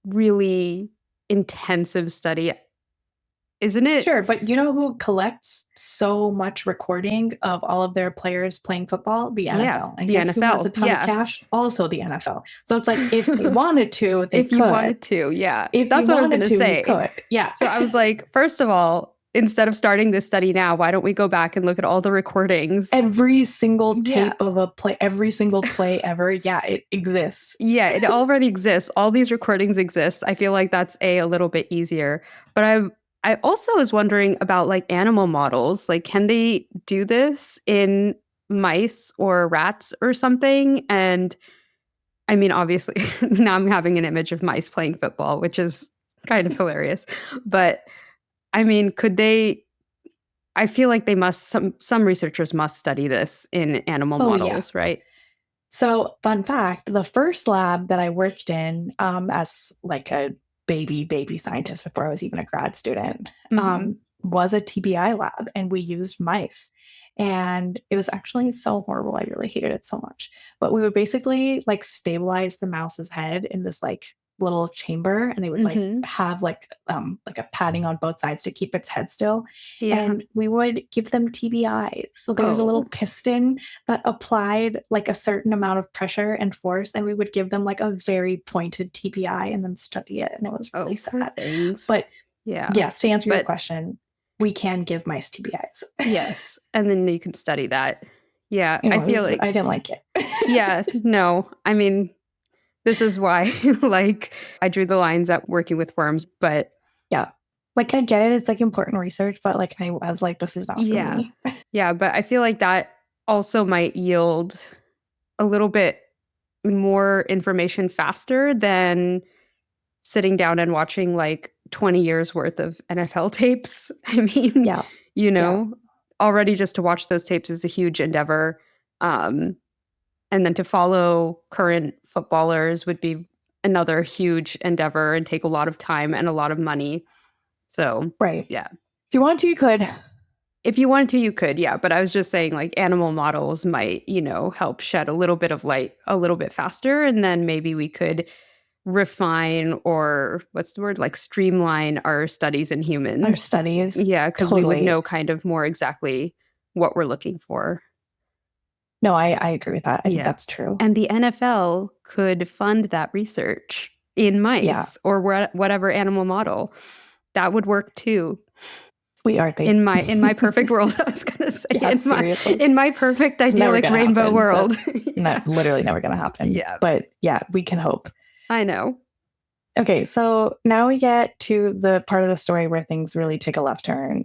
[SPEAKER 1] really intensive study. Isn't it?
[SPEAKER 2] Sure, but you know who collects so much recording of all of their players playing football? The NFL.
[SPEAKER 1] Yeah,
[SPEAKER 2] and
[SPEAKER 1] the
[SPEAKER 2] guess
[SPEAKER 1] NFL.
[SPEAKER 2] Who has a ton of cash? Also the NFL. So it's like if they wanted to, they
[SPEAKER 1] could. If you wanted to, yeah. That's what I was going to say.
[SPEAKER 2] Could. Yeah.
[SPEAKER 1] So I was like, first of all, instead of starting this study now, why don't we go back and look at all the recordings?
[SPEAKER 2] Every single tape of a play, every single play ever. Yeah, it exists.
[SPEAKER 1] Yeah, it already exists. All these recordings exist. I feel like that's a little bit easier. But I also was wondering about like animal models. Like, can they do this in mice or rats or something? And I mean, obviously, now I'm having an image of mice playing football, which is kind of hilarious. But I mean, could they? I feel like they must. Some researchers must study this in animal models, right?
[SPEAKER 2] So, fun fact: the first lab that I worked in, as like a baby scientist before I was even a grad student, was a TBI lab, and we used mice. And it was actually so horrible. I really hated it so much. But we would basically like stabilize the mouse's head in this like little chamber, and they would like have like a padding on both sides to keep its head still. Yeah. And we would give them TBIs. So there was a little piston that applied like a certain amount of pressure and force, and we would give them like a very pointed TBI and then study it. And it was really sad. But yes, to answer your question, we can give mice TBIs.
[SPEAKER 1] Yes. And then you can study that. Yeah. I feel like
[SPEAKER 2] I didn't like it.
[SPEAKER 1] Yeah. No, I mean, this is why, like, I drew the lines at working with worms, but
[SPEAKER 2] yeah, like I get it. It's like important research, but like I was like, this is not for me.
[SPEAKER 1] Yeah, but I feel like that also might yield a little bit more information faster than sitting down and watching like 20 years worth of NFL tapes. I mean, already just to watch those tapes is a huge endeavor. And then to follow current footballers would be another huge endeavor and take a lot of time and a lot of money. So, yeah.
[SPEAKER 2] If you want to, you could.
[SPEAKER 1] If you wanted to, you could, yeah. But I was just saying, like, animal models might, help shed a little bit of light a little bit faster. And then maybe we could refine or like streamline our studies in humans.
[SPEAKER 2] Our studies.
[SPEAKER 1] Yeah, because we would know kind of more exactly what we're looking for.
[SPEAKER 2] No, I agree with that. I think that's true.
[SPEAKER 1] And the NFL could fund that research in mice or whatever animal model. That would work too.
[SPEAKER 2] We are
[SPEAKER 1] in my perfect world. I was gonna say
[SPEAKER 2] seriously.
[SPEAKER 1] In my perfect idyllic rainbow world.
[SPEAKER 2] Literally never gonna happen.
[SPEAKER 1] Yeah,
[SPEAKER 2] but yeah, we can hope.
[SPEAKER 1] I know.
[SPEAKER 2] Okay, so now we get to the part of the story where things really take a left turn.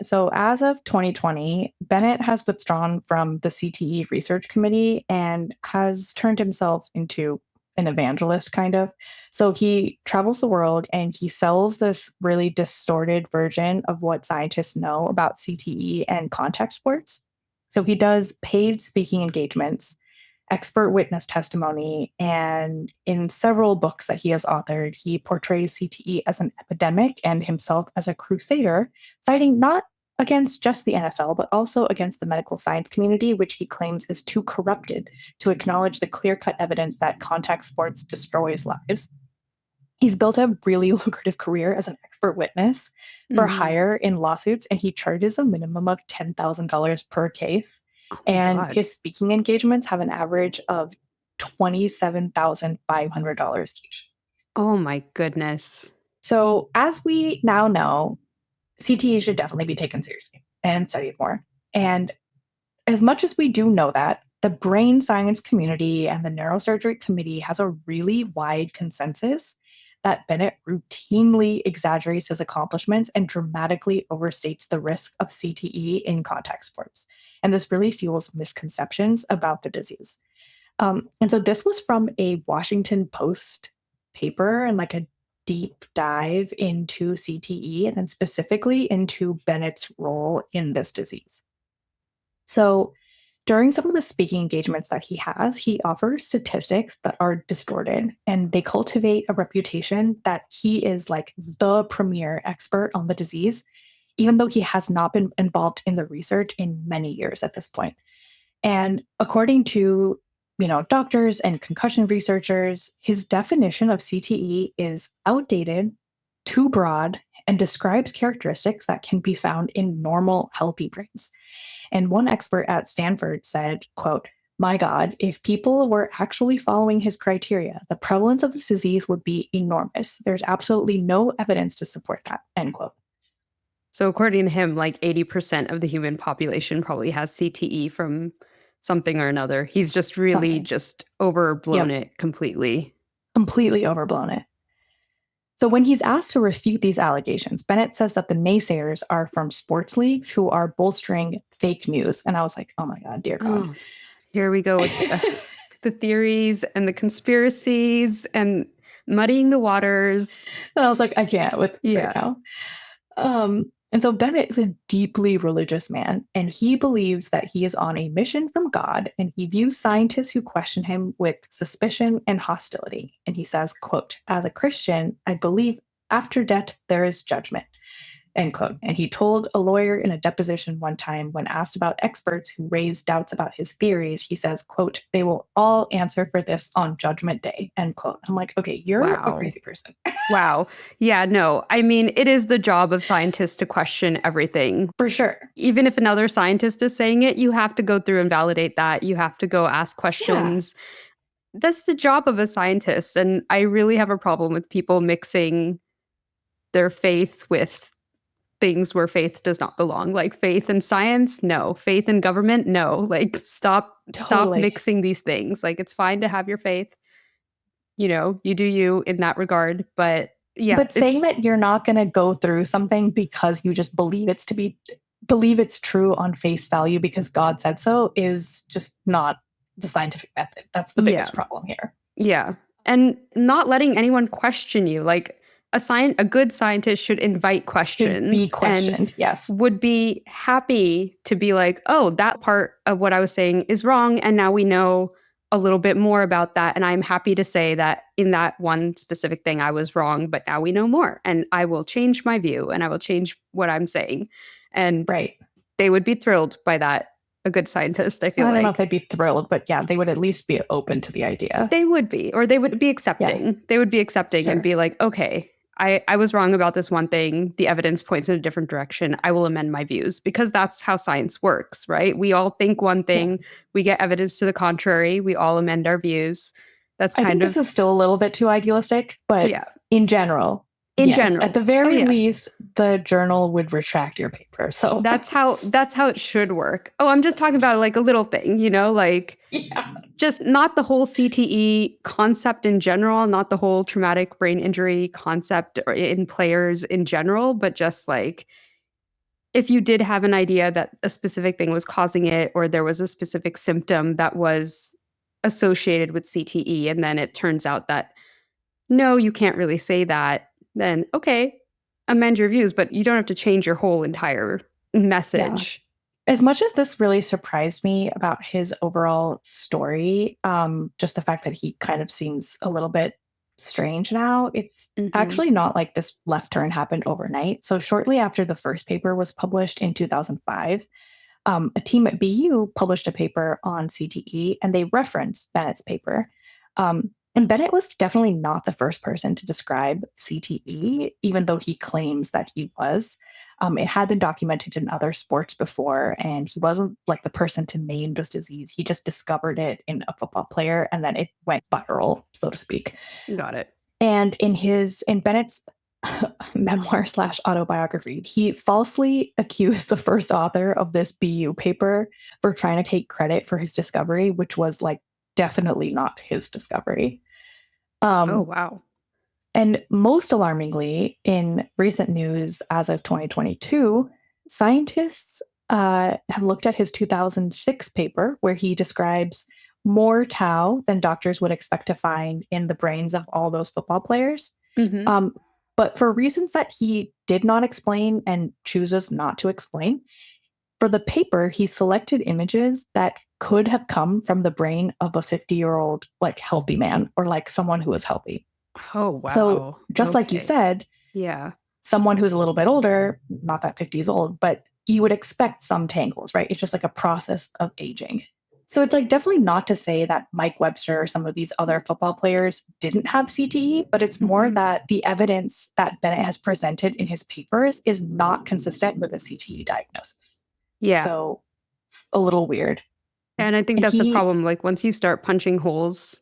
[SPEAKER 2] So as of 2020, Bennett has withdrawn from the CTE Research Committee and has turned himself into an evangelist, kind of. So he travels the world and he sells this really distorted version of what scientists know about CTE and contact sports. So he does paid speaking engagements, expert witness testimony, and in several books that he has authored, he portrays CTE as an epidemic and himself as a crusader, fighting not against just the NFL, but also against the medical science community, which he claims is too corrupted to acknowledge the clear-cut evidence that contact sports destroys lives. He's built a really lucrative career as an expert witness for hire in lawsuits, and he charges a minimum of $10,000 per case. And his speaking engagements have an average of $27,500 each.
[SPEAKER 1] Oh my goodness.
[SPEAKER 2] So as we now know, CTE should definitely be taken seriously and studied more. And as much as we do know that, the brain science community and the neurosurgery committee has a really wide consensus that Bennett routinely exaggerates his accomplishments and dramatically overstates the risk of CTE in contact sports. And this really fuels misconceptions about the disease. And so this was from a Washington Post paper and like a deep dive into CTE and then specifically into Bennett's role in this disease. So during some of the speaking engagements that he has, he offers statistics that are distorted and they cultivate a reputation that he is like the premier expert on the disease, even though he has not been involved in the research in many years at this point. And according to, doctors and concussion researchers, his definition of CTE is outdated, too broad, and describes characteristics that can be found in normal, healthy brains. And one expert at Stanford said, quote, "My God, if people were actually following his criteria, the prevalence of this disease would be enormous. There's absolutely no evidence to support that," end quote.
[SPEAKER 1] So according to him, like 80% of the human population probably has CTE from something or another. He's just really just overblown it completely.
[SPEAKER 2] Completely overblown it. So when he's asked to refute these allegations, Bennett says that the naysayers are from sports leagues who are bolstering fake news. And I was like, oh my God, dear God.
[SPEAKER 1] Oh, here we go with the theories and the conspiracies and muddying the waters.
[SPEAKER 2] And I was like, I can't with this right now. And so Bennett is a deeply religious man, and he believes that he is on a mission from God, and he views scientists who question him with suspicion and hostility. And he says, quote, "As a Christian, I believe after death there is judgment," end quote. And he told a lawyer in a deposition one time when asked about experts who raised doubts about his theories, he says, quote, "They will all answer for this on Judgment Day," end quote. I'm like, okay, you're a crazy person.
[SPEAKER 1] Wow. Yeah, no. I mean, it is the job of scientists to question everything.
[SPEAKER 2] For sure.
[SPEAKER 1] Even if another scientist is saying it, you have to go through and validate that. You have to go ask questions. Yeah. That's the job of a scientist. And I really have a problem with people mixing their faith with things where faith does not belong, like faith and science. No. Faith and government. No. Like stop mixing these things. Like it's fine to have your faith. You do you in that regard, but yeah.
[SPEAKER 2] But saying that you're not going to go through something because you just believe it's true on face value because God said so is just not the scientific method. That's the biggest problem here.
[SPEAKER 1] Yeah. And not letting anyone question you. Like a good scientist should invite questions.
[SPEAKER 2] Should be questioned, yes.
[SPEAKER 1] Would be happy to be like, oh, that part of what I was saying is wrong. And now we know a little bit more about that. And I'm happy to say that in that one specific thing I was wrong, but now we know more. And I will change my view and I will change what I'm saying. And they would be thrilled by that. A good scientist, I feel like.
[SPEAKER 2] I don't know if they'd be thrilled, but yeah, they would at least be open to the idea.
[SPEAKER 1] They would be, or they would be accepting. Yeah. They would be accepting and be like, okay, I was wrong about this one thing. The evidence points in a different direction. I will amend my views because that's how science works, right? We all think one thing. Yeah. We get evidence to the contrary. We all amend our views. That's
[SPEAKER 2] I think this is still a little bit too idealistic, but in general,
[SPEAKER 1] In general.
[SPEAKER 2] At the very least, the journal would retract your paper. So
[SPEAKER 1] that's how it should work. Oh, I'm just talking about like a little thing, like just not the whole CTE concept in general, not the whole traumatic brain injury concept in players in general, but just like if you did have an idea that a specific thing was causing it, or there was a specific symptom that was associated with CTE, and then it turns out that no, you can't really say that, then okay, amend your views, but you don't have to change your whole entire message.
[SPEAKER 2] Yeah. As much as this really surprised me about his overall story, just the fact that he kind of seems a little bit strange now, it's actually not like this left turn happened overnight. So shortly after the first paper was published in 2005, a team at BU published a paper on CTE, and they referenced Bennett's paper. And Bennet was definitely not the first person to describe CTE, even though he claims that he was. It had been documented in other sports before, and he wasn't like the person to name this disease. He just discovered it in a football player, and then it went viral, so to speak.
[SPEAKER 1] Got it.
[SPEAKER 2] And in Bennett's memoir/autobiography, he falsely accused the first author of this BU paper for trying to take credit for his discovery, which was like definitely not his discovery.
[SPEAKER 1] Oh, wow.
[SPEAKER 2] And most alarmingly, in recent news as of 2022, scientists have looked at his 2006 paper where he describes more tau than doctors would expect to find in the brains of all those football players. But for reasons that he did not explain and chooses not to explain, for the paper, he selected images that could have come from the brain of a 50-year-old, like, healthy man, or like someone who is healthy.
[SPEAKER 1] Oh, wow.
[SPEAKER 2] So just like you said, someone who's a little bit older, not that 50 is old, but you would expect some tangles, right? It's just like a process of aging. So it's like definitely not to say that Mike Webster or some of these other football players didn't have CTE, but it's more that the evidence that Bennet has presented in his papers is not consistent with a CTE diagnosis.
[SPEAKER 1] Yeah.
[SPEAKER 2] So it's a little weird.
[SPEAKER 1] And I think that's the problem. Like once you start punching holes,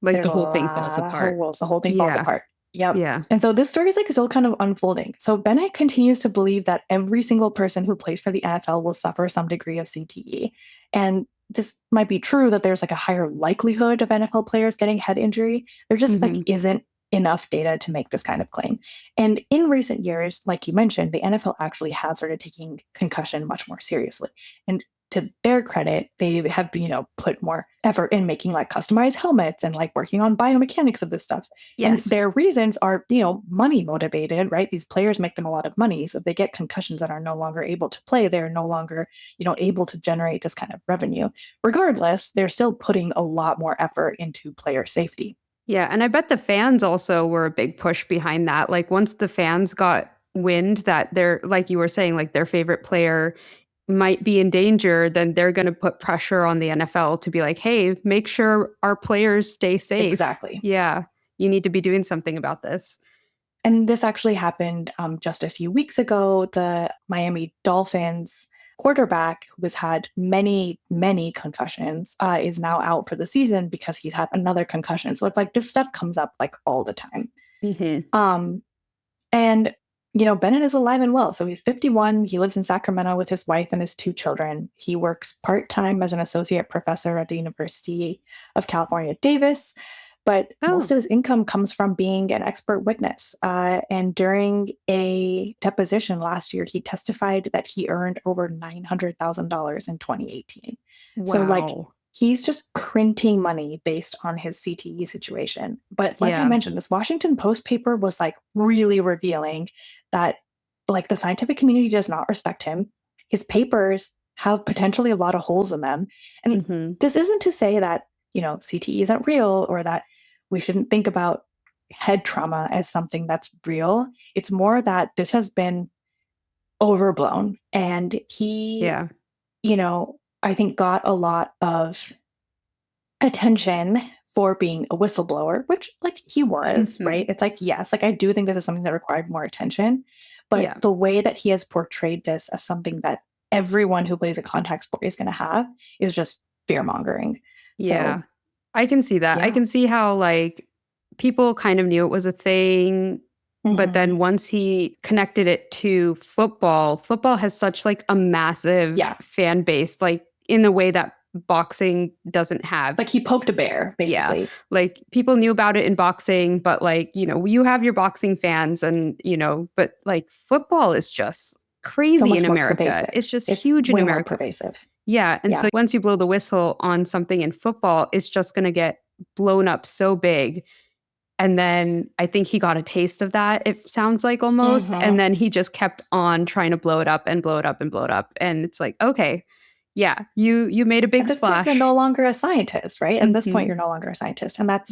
[SPEAKER 1] like the whole thing falls apart.
[SPEAKER 2] The whole thing falls apart. Yep.
[SPEAKER 1] Yeah.
[SPEAKER 2] And so this story is like still kind of unfolding. So Bennet continues to believe that every single person who plays for the NFL will suffer some degree of CTE. And this might be true that there's like a higher likelihood of NFL players getting head injury. There just like isn't enough data to make this kind of claim. And in recent years, like you mentioned, the NFL actually has started taking concussion much more seriously. And to their credit, they have, put more effort in making like customized helmets and like working on biomechanics of this stuff. Yes. And their reasons are, money motivated, right? These players make them a lot of money. So if they get concussions and are no longer able to play, they're no longer, able to generate this kind of revenue. Regardless, they're still putting a lot more effort into player safety.
[SPEAKER 1] Yeah. And I bet the fans also were a big push behind that. Like once the fans got wind that they're, like you were saying, like their favorite player might be in danger, then they're going to put pressure on the NFL to be like, hey, make sure our players stay safe.
[SPEAKER 2] Exactly.
[SPEAKER 1] Yeah. You need to be doing something about this.
[SPEAKER 2] And this actually happened just a few weeks ago. The Miami Dolphins quarterback, who has had many, many concussions, is now out for the season because he's had another concussion. So it's like this stuff comes up like all the time. And Bennet is alive and well. So he's 51. He lives in Sacramento with his wife and his 2 children. He works part-time as an associate professor at the University of California, Davis. But most of his income comes from being an expert witness. And during a deposition last year, he testified that he earned over $900,000 in 2018. Wow. So like he's just printing money based on his CTE situation. But like I mentioned, this Washington Post paper was like really revealing that like the scientific community does not respect him. His papers have potentially a lot of holes in them. And this isn't to say that, CTE isn't real or that we shouldn't think about head trauma as something that's real. It's more that this has been overblown. And he, I think got a lot of attention for being a whistleblower, which like he was, right? It's like, yes, like I do think this is something that required more attention, but the way that he has portrayed this as something that everyone who plays a contact sport is going to have is just fear mongering.
[SPEAKER 1] Yeah, I can see that. I can see how like people kind of knew it was a thing But then once he connected it to football has such like a massive fan base, like in the way that boxing doesn't have.
[SPEAKER 2] Like he poked a bear, basically.
[SPEAKER 1] Yeah. Like people knew about it in boxing, but like, you have your boxing fans and, but like football is just crazy in America.
[SPEAKER 2] Pervasive.
[SPEAKER 1] It's just huge in America.
[SPEAKER 2] More pervasive.
[SPEAKER 1] Yeah. And so once you blow the whistle on something in football, it's just going to get blown up so big. And then I think he got a taste of that, it sounds like almost. And then he just kept on trying to blow it up and blow it up and blow it up. And it's like, okay, yeah, you made a big splash.
[SPEAKER 2] Point, you're no longer a scientist, right? At this point, you're no longer a scientist. And that's,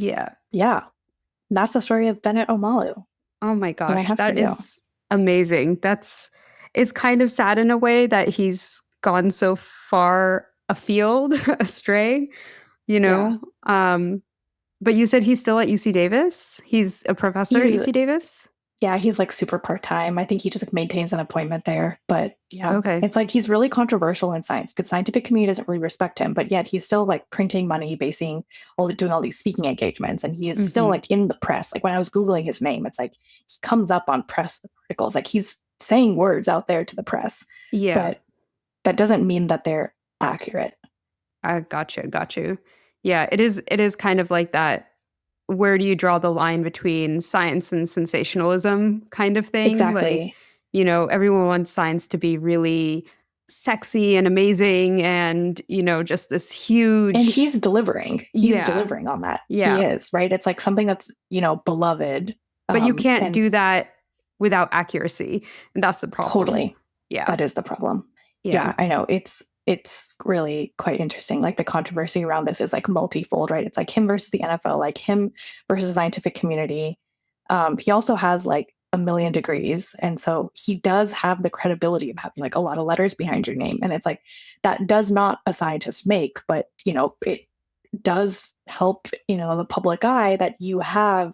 [SPEAKER 2] that's the story of Bennet Omalu.
[SPEAKER 1] Oh my gosh, that is amazing. It's kind of sad in a way that he's gone so far afield, astray, But you said he's still at UC Davis? He's a professor at UC Davis?
[SPEAKER 2] Yeah, he's like super part-time. I think he just like maintains an appointment there. But yeah,
[SPEAKER 1] okay.
[SPEAKER 2] It's like he's really controversial in science. The scientific community doesn't really respect him, but yet he's still like printing money, doing all these speaking engagements. And he is still like in the press. Like when I was Googling his name, it's like he comes up on press articles. Like he's saying words out there to the press.
[SPEAKER 1] Yeah.
[SPEAKER 2] But that doesn't mean that they're accurate.
[SPEAKER 1] I got you. Yeah, it is kind of like that. Where do you draw the line between science and sensationalism kind of thing?
[SPEAKER 2] Exactly.
[SPEAKER 1] Like, everyone wants science to be really sexy and amazing and, just this huge...
[SPEAKER 2] And he's delivering. He's delivering on that.
[SPEAKER 1] Yeah.
[SPEAKER 2] He is, right? It's like something that's, beloved.
[SPEAKER 1] But you can't do that without accuracy. And that's the problem.
[SPEAKER 2] Totally.
[SPEAKER 1] Yeah.
[SPEAKER 2] That is the problem. Yeah, I know. It's really quite interesting. Like the controversy around this is like multifold, right? It's like him versus the NFL, like him versus the scientific community. He also has like 1 million degrees. And so he does have the credibility of having like a lot of letters behind your name. And it's like, that does not a scientist make, but, it does help, the public eye that you have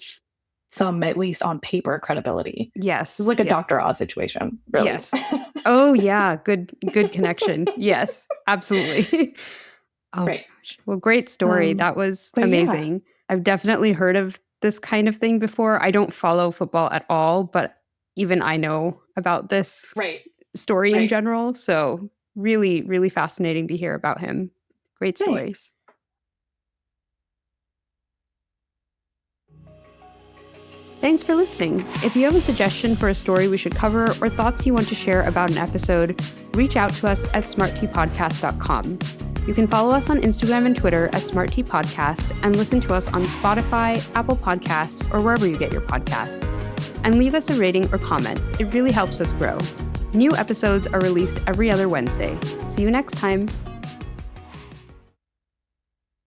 [SPEAKER 2] some, at least on paper, credibility.
[SPEAKER 1] Yes.
[SPEAKER 2] It's like a Dr. Oz situation, really.
[SPEAKER 1] Yes. Oh, yeah. Good connection. Yes, absolutely. Oh,
[SPEAKER 2] right.
[SPEAKER 1] Gosh. Well, great story. That was amazing. Yeah. I've definitely heard of this kind of thing before. I don't follow football at all, but even I know about this story in general. So really, really fascinating to hear about him. Great stories. Thanks for listening. If you have a suggestion for a story we should cover or thoughts you want to share about an episode, reach out to us at smarttpodcast.com. You can follow us on Instagram and Twitter at smarttpodcast and listen to us on Spotify, Apple Podcasts, or wherever you get your podcasts. And leave us a rating or comment. It really helps us grow. New episodes are released every other Wednesday. See you next time.